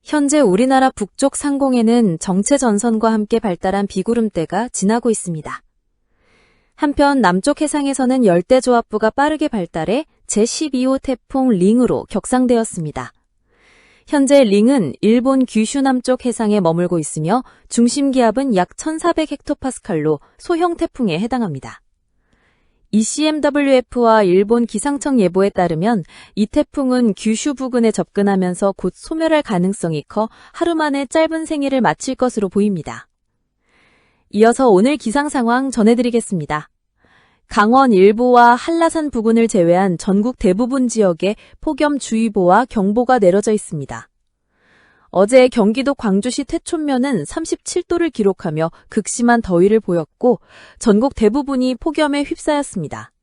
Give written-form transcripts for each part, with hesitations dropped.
현재 우리나라 북쪽 상공에는 정체 전선과 함께 발달한 비구름대가 지나고 있습니다. 한편 남쪽 해상에서는 열대조압부가 빠르게 발달해 제12호 태풍 링으로 격상되었습니다. 현재 링은 일본 규슈 남쪽 해상에 머물고 있으며 중심 기압은 약 1400헥토파스칼로 소형 태풍에 해당합니다. ECMWF와 일본 기상청 예보에 따르면 이 태풍은 규슈 부근에 접근하면서 곧 소멸할 가능성이 커 하루 만에 짧은 생애를 마칠 것으로 보입니다. 이어서 오늘 기상 상황 전해드리겠습니다. 강원 일부와 한라산 부근을 제외한 전국 대부분 지역에 폭염주의보와 경보가 내려져 있습니다. 어제 경기도 광주시 퇴촌면은 37도를 기록하며 극심한 더위를 보였고 전국 대부분이 폭염에 휩싸였습니다.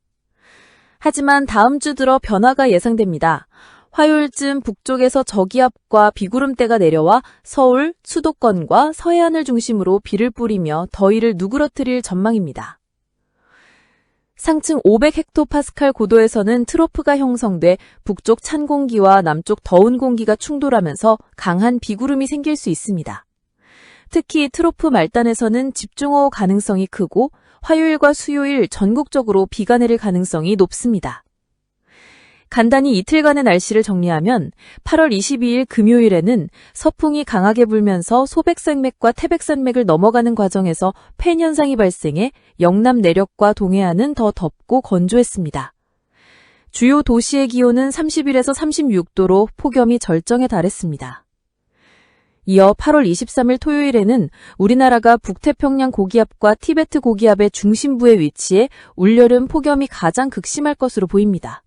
하지만 다음 주 들어 변화가 예상됩니다. 화요일쯤 북쪽에서 저기압과 비구름대가 내려와 서울, 수도권과 서해안을 중심으로 비를 뿌리며 더위를 누그러뜨릴 전망입니다. 상층 500헥토파스칼 고도에서는 트로프가 형성돼 북쪽 찬 공기와 남쪽 더운 공기가 충돌하면서 강한 비구름이 생길 수 있습니다. 특히 트로프 말단에서는 집중호우 가능성이 크고 화요일과 수요일 전국적으로 비가 내릴 가능성이 높습니다. 간단히 이틀간의 날씨를 정리하면 8월 22일 금요일에는 서풍이 강하게 불면서 소백산맥과 태백산맥을 넘어가는 과정에서 팬 현상이 발생해 영남 내륙과 동해안은 더 덥고 건조했습니다. 주요 도시의 기온은 31에서 36도로 폭염이 절정에 달했습니다. 이어 8월 23일 토요일에는 우리나라가 북태평양 고기압과 티베트 고기압의 중심부에 위치해 올여름 폭염이 가장 극심할 것으로 보입니다.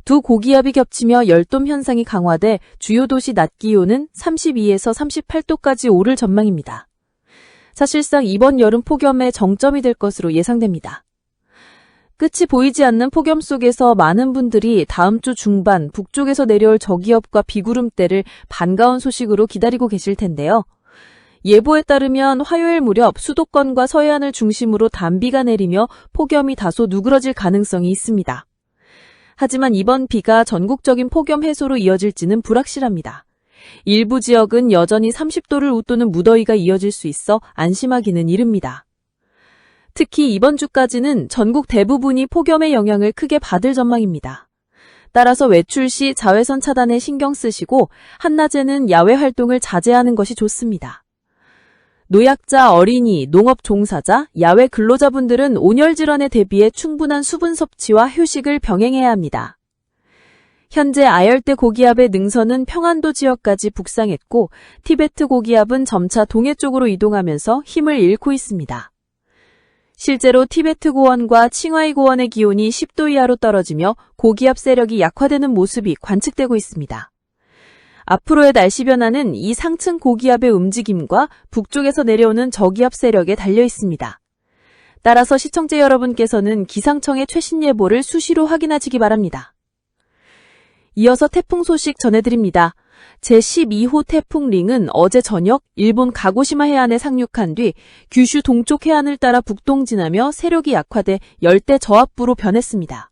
두 고기압이 겹치며 열돔 현상이 강화돼 주요 도시 낮 기온은 32에서 38도까지 오를 전망입니다. 사실상 이번 여름 폭염의 정점이 될 것으로 예상됩니다. 끝이 보이지 않는 폭염 속에서 많은 분들이 다음 주 중반 북쪽에서 내려올 저기압과 비구름대를 반가운 소식으로 기다리고 계실 텐데요. 예보에 따르면 화요일 무렵 수도권과 서해안을 중심으로 단비가 내리며 폭염이 다소 누그러질 가능성이 있습니다. 하지만 이번 비가 전국적인 폭염 해소로 이어질지는 불확실합니다. 일부 지역은 여전히 30도를 웃도는 무더위가 이어질 수 있어 안심하기는 이릅니다. 특히 이번 주까지는 전국 대부분이 폭염의 영향을 크게 받을 전망입니다. 따라서 외출 시 자외선 차단에 신경 쓰시고 한낮에는 야외 활동을 자제하는 것이 좋습니다. 노약자, 어린이, 농업 종사자, 야외 근로자분들은 온열 질환에 대비해 충분한 수분 섭취와 휴식을 병행해야 합니다. 현재 아열대 고기압의 능선은 평안도 지역까지 북상했고 티베트 고기압은 점차 동해 쪽으로 이동하면서 힘을 잃고 있습니다. 실제로 티베트 고원과 칭하이 고원의 기온이 10도 이하로 떨어지며 고기압 세력이 약화되는 모습이 관측되고 있습니다. 앞으로의 날씨 변화는 이 상층 고기압의 움직임과 북쪽에서 내려오는 저기압 세력에 달려 있습니다. 따라서 시청자 여러분께서는 기상청의 최신 예보를 수시로 확인하시기 바랍니다. 이어서 태풍 소식 전해드립니다. 제12호 태풍 링은 어제 저녁 일본 가고시마 해안에 상륙한 뒤 규슈 동쪽 해안을 따라 북동진하며 세력이 약화돼 열대 저압부로 변했습니다.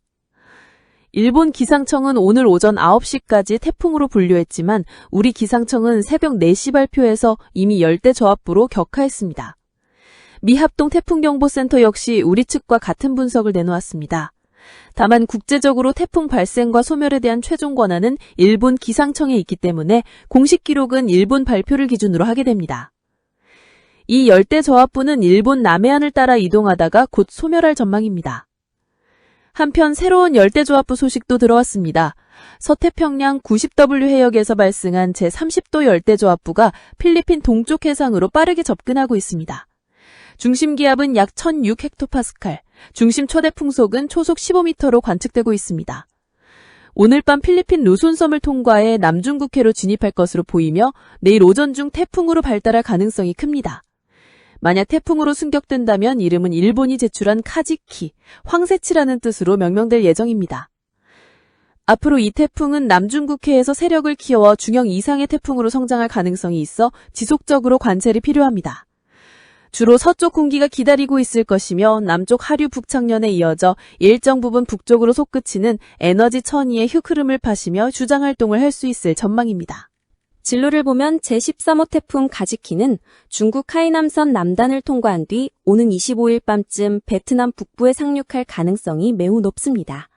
일본 기상청은 오늘 오전 9시까지 태풍으로 분류했지만 우리 기상청은 새벽 4시 발표에서 이미 열대 저압부로 격하했습니다. 미 합동태풍경보센터 역시 우리 측과 같은 분석을 내놓았습니다. 다만 국제적으로 태풍 발생과 소멸에 대한 최종 권한은 일본 기상청에 있기 때문에 공식 기록은 일본 발표를 기준으로 하게 됩니다. 이 열대 저압부는 일본 남해안을 따라 이동하다가 곧 소멸할 전망입니다. 한편 새로운 열대조압부 소식도 들어왔습니다. 서태평양 90W 해역에서 발생한 제30도 열대조압부가 필리핀 동쪽 해상으로 빠르게 접근하고 있습니다. 중심 기압은 약 1006헥토파스칼, 중심 최대 풍속은 초속 15m로 관측되고 있습니다. 오늘 밤 필리핀 루손섬을 통과해 남중국해로 진입할 것으로 보이며 내일 오전 중 태풍으로 발달할 가능성이 큽니다. 만약 태풍으로 승격된다면 이름은 일본이 제출한 카지키, 황새치라는 뜻으로 명명될 예정입니다. 앞으로 이 태풍은 남중국해에서 세력을 키워 중형 이상의 태풍으로 성장할 가능성이 있어 지속적으로 관찰이 필요합니다. 주로 서쪽 공기가 기다리고 있을 것이며 남쪽 하류 북창년에 이어져 일정 부분 북쪽으로 솟구치는 에너지 천이의 휘크름을 파시며 주장활동을 할 수 있을 전망입니다. 진로를 보면 제13호 태풍 가지키는 중국 하이남선 남단을 통과한 뒤 오는 25일 밤쯤 베트남 북부에 상륙할 가능성이 매우 높습니다.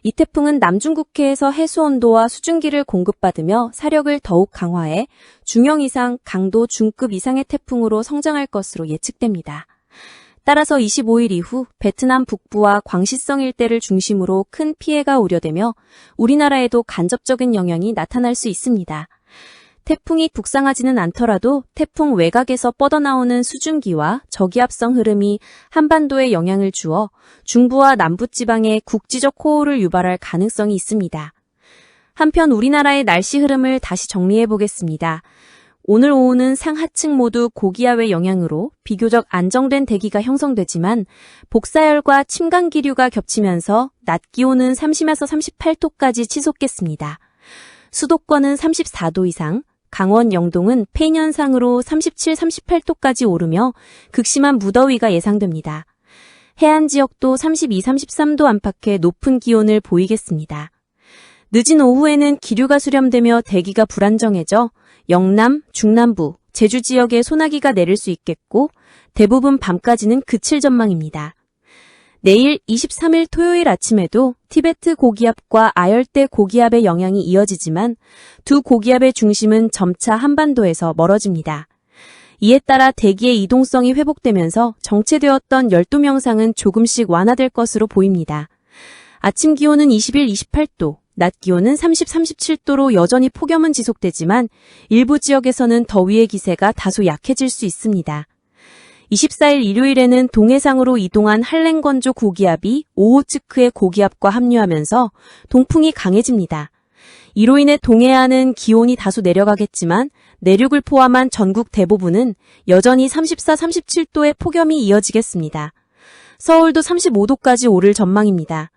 이 태풍은 남중국해에서 해수온도와 수증기를 공급받으며 사력을 더욱 강화해 중형 이상, 강도 중급 이상의 태풍으로 성장할 것으로 예측됩니다. 따라서 25일 이후 베트남 북부와 광시성 일대를 중심으로 큰 피해가 우려되며 우리나라에도 간접적인 영향이 나타날 수 있습니다. 태풍이 북상하지는 않더라도 태풍 외곽에서 뻗어나오는 수증기와 저기압성 흐름이 한반도에 영향을 주어 중부와 남부지방에 국지적 호우를 유발할 가능성이 있습니다. 한편 우리나라의 날씨 흐름을 다시 정리해 보겠습니다. 오늘 오후는 상하층 모두 고기압의 영향으로 비교적 안정된 대기가 형성되지만 복사열과 침강기류가 겹치면서 낮 기온은 30에서 38도까지 치솟겠습니다. 수도권은 34도 이상, 강원 영동은 페인 현상으로 37, 38도까지 오르며 극심한 무더위가 예상됩니다. 해안 지역도 32, 33도 안팎의 높은 기온을 보이겠습니다. 늦은 오후에는 기류가 수렴되며 대기가 불안정해져 영남, 중남부, 제주 지역에 소나기가 내릴 수 있겠고 대부분 밤까지는 그칠 전망입니다. 내일 23일 토요일 아침에도 티베트 고기압과 아열대 고기압의 영향이 이어지지만 두 고기압의 중심은 점차 한반도에서 멀어집니다. 이에 따라 대기의 이동성이 회복되면서 정체되었던 열도명상은 조금씩 완화될 것으로 보입니다. 아침 기온은 21, 28도, 낮 기온은 30, 37도로 여전히 폭염은 지속되지만 일부 지역에서는 더위의 기세가 다소 약해질 수 있습니다. 24일 일요일에는 동해상으로 이동한 한랭건조 고기압이 오호츠크의 고기압과 합류하면서 동풍이 강해집니다. 이로 인해 동해안은 기온이 다소 내려가겠지만 내륙을 포함한 전국 대부분은 여전히 34, 37도의 폭염이 이어지겠습니다. 서울도 35도까지 오를 전망입니다.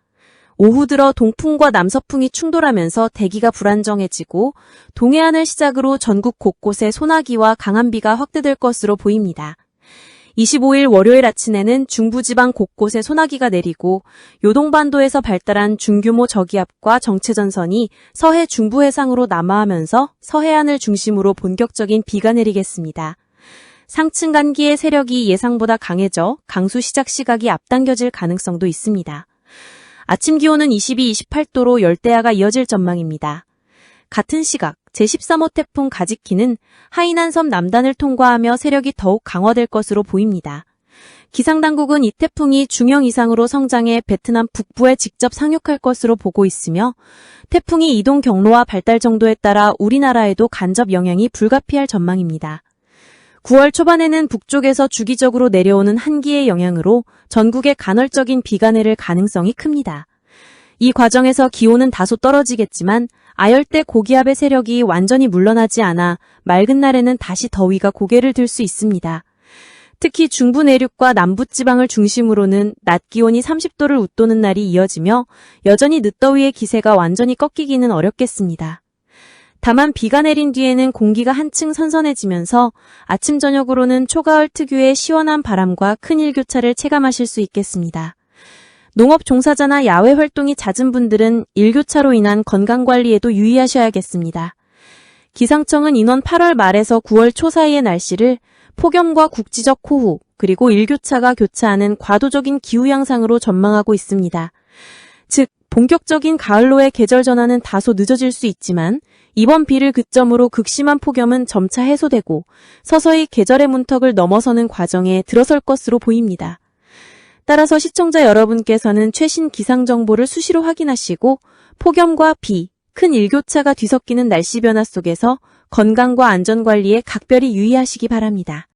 오후 들어 동풍과 남서풍이 충돌하면서 대기가 불안정해지고 동해안을 시작으로 전국 곳곳에 소나기와 강한 비가 확대될 것으로 보입니다. 25일 월요일 아침에는 중부지방 곳곳에 소나기가 내리고 요동반도에서 발달한 중규모 저기압과 정체전선이 서해 중부 해상으로 남하하면서 서해안을 중심으로 본격적인 비가 내리겠습니다. 상층 간기의 세력이 예상보다 강해져 강수 시작 시각이 앞당겨질 가능성도 있습니다. 아침 기온은 22, 28도로 열대야가 이어질 전망입니다. 같은 시각 제13호 태풍 가지키는 하이난섬 남단을 통과하며 세력이 더욱 강화될 것으로 보입니다. 기상당국은 이 태풍이 중형 이상으로 성장해 베트남 북부에 직접 상륙할 것으로 보고 있으며 태풍이 이동 경로와 발달 정도에 따라 우리나라에도 간접 영향이 불가피할 전망입니다. 9월 초반에는 북쪽에서 주기적으로 내려오는 한기의 영향으로 전국에 간헐적인 비가 내릴 가능성이 큽니다. 이 과정에서 기온은 다소 떨어지겠지만 아열대 고기압의 세력이 완전히 물러나지 않아 맑은 날에는 다시 더위가 고개를 들 수 있습니다. 특히 중부 내륙과 남부지방을 중심으로는 낮 기온이 30도를 웃도는 날이 이어지며 여전히 늦더위의 기세가 완전히 꺾이기는 어렵겠습니다. 다만 비가 내린 뒤에는 공기가 한층 선선해지면서 아침 저녁으로는 초가을 특유의 시원한 바람과 큰 일교차를 체감하실 수 있겠습니다. 농업 종사자나 야외 활동이 잦은 분들은 일교차로 인한 건강관리에도 유의하셔야겠습니다. 기상청은 인원 8월 말에서 9월 초 사이의 날씨를 폭염과 국지적 호우, 그리고 일교차가 교차하는 과도적인 기후 양상으로 전망하고 있습니다. 즉, 본격적인 가을로의 계절 전환은 다소 늦어질 수 있지만 이번 비를 기점으로 극심한 폭염은 점차 해소되고 서서히 계절의 문턱을 넘어서는 과정에 들어설 것으로 보입니다. 따라서 시청자 여러분께서는 최신 기상 정보를 수시로 확인하시고 폭염과 비, 큰 일교차가 뒤섞이는 날씨 변화 속에서 건강과 안전 관리에 각별히 유의하시기 바랍니다.